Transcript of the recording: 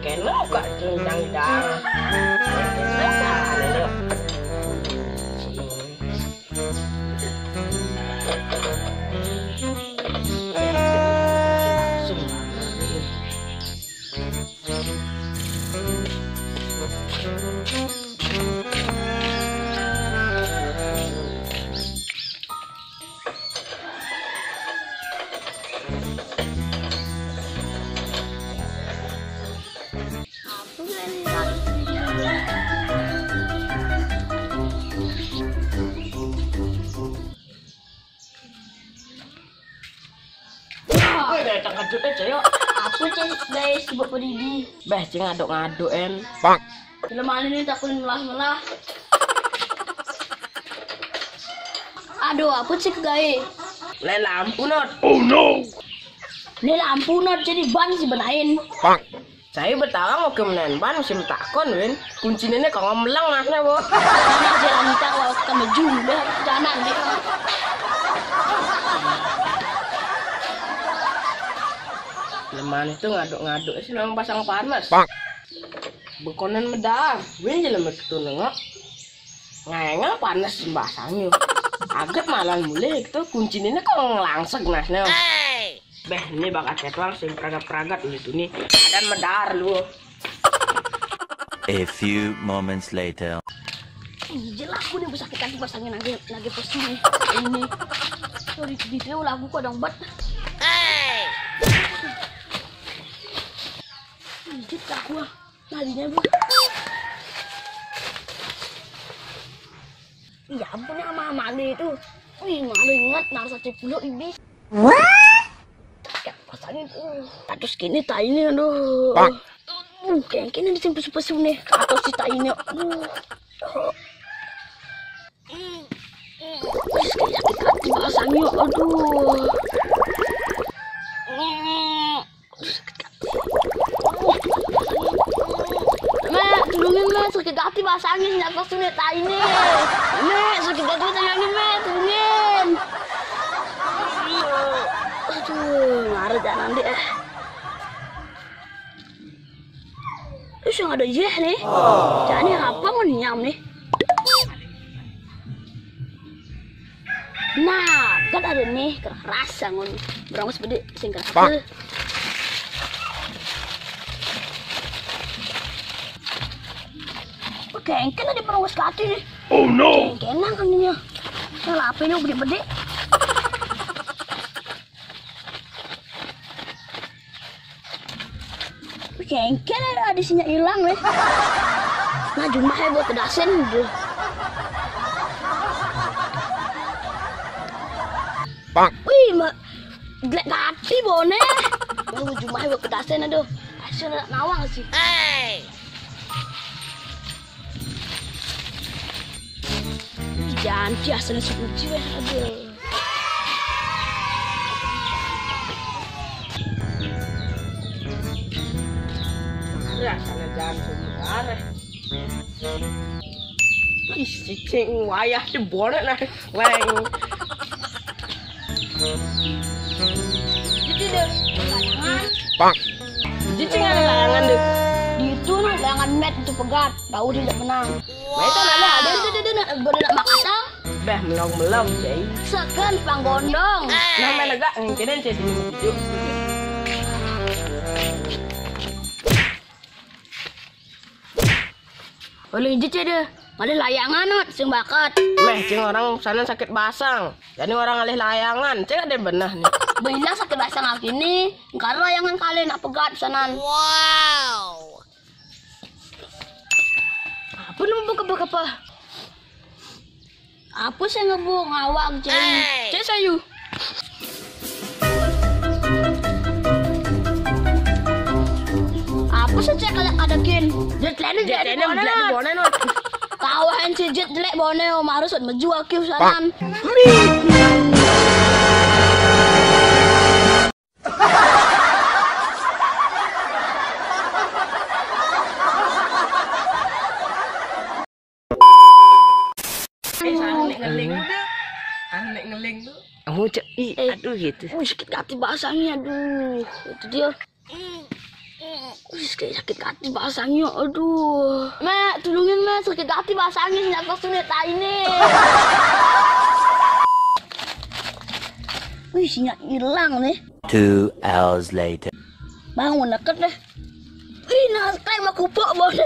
Kẹn nó cả trường đằng đằng nó xả này được Aku guys, sibuk berdiri. Beh, ngaduk-ngaduk en. Bang. Kelemahan ini takut melah-melah. Aduh, aku cek guys. Lain lampu not. Oh no. Ini lampu not jadi ban sih benain. Bang. Saya bertawa mau ke menain ban mesti takon win. Kuncinya kok ngemelang nah bo. Karena jalan kita kalau kita maju deh jalan deh. Leman itu ngaduk-ngaduk sih nang pasang panas. Bang. Bekonan medar. Win jelema itu nengok. Ngayang panas basangnya. Agak malah mulai itu kuncinya kok ngelangsek nasnya. Beh, ini bakat ketwang sing pragat-pragat gitu nih. Dan medar lu. A few moments later. Jelas aku nih bisa kita pasangin lagi posisi ini. Sorry video lagu kok dong bat. Jit aku larinya bu. Ya ampun ya mama itu. Wih malu ingat narasa cepuluh ini. Ya pasangin aduh gini tai ini aduh. Bang. Kayak gini disimpan-simpan nih atau si tai ini. Kayak hati pasangnya aduh. Tolongin me, sakit hati pasangin nggak pas sunit ini. Me, sakit hati tolongin me, tolongin. Aduh, ngaret jangan deh. Terus yang ada jeh nih. Jadi apa nyam nih? Nah, kan ada nih kerasa ngon. Berangus bede sing kerasa. Kengken ada perangkas kati nih. Oh no. Kengkenan kan ini ya. Nah, apa ini gede-gede. Kengken ada sinyal hilang nih. Nah, jumlahnya buat kedasen deh. Bang. Wih, mak. Gelek kati bone. Jumlahnya buat kedasen aduh. Asyik nak nawang sih. Jangan biasa nasi kunci weh aduh. Ya sana jangan sebentar. Ih, cicing wayah di bonek nah. Leng. Jadi deh, layangan. Bang. Cicing ada layangan deh. Di itu nih layangan net itu pegat. Tahu dia tidak menang. Nah itu nana ada. Boleh makata. Beh melong-melong cai. Sekan panggondong. Nah melega ngkenen cai sini gitu. Boleh hiji deh. Malih layangan nih, sing bakat. Meh cing orang sana sakit basang. Jadi orang alih layangan, cing ada benah nih. Bilang sakit basang lagi nih. Karena layangan kalian nak pegat sanan. Wow. Apa nemu apa? Apa sih ngebuk ngawang ceng? Ceng sayu. Apa sih cek ada kin? Jet lene bonen not. Tawain si jet jelek bone harus menjual kiu sanan. nek ngeling tuh. Nek ngeling tuh. Oh, cek. Aduh gitu. Sakit hati bahasanya, aduh. Itu dia. Sakit hati bahasanya, aduh. Mek, tolongin Mek, sakit hati bahasanya, nyata sunit ini. Wih, sinyal hilang nih. 2 hours later. Bangun deket deh. Wih, nah, kayak mau kupok, bos.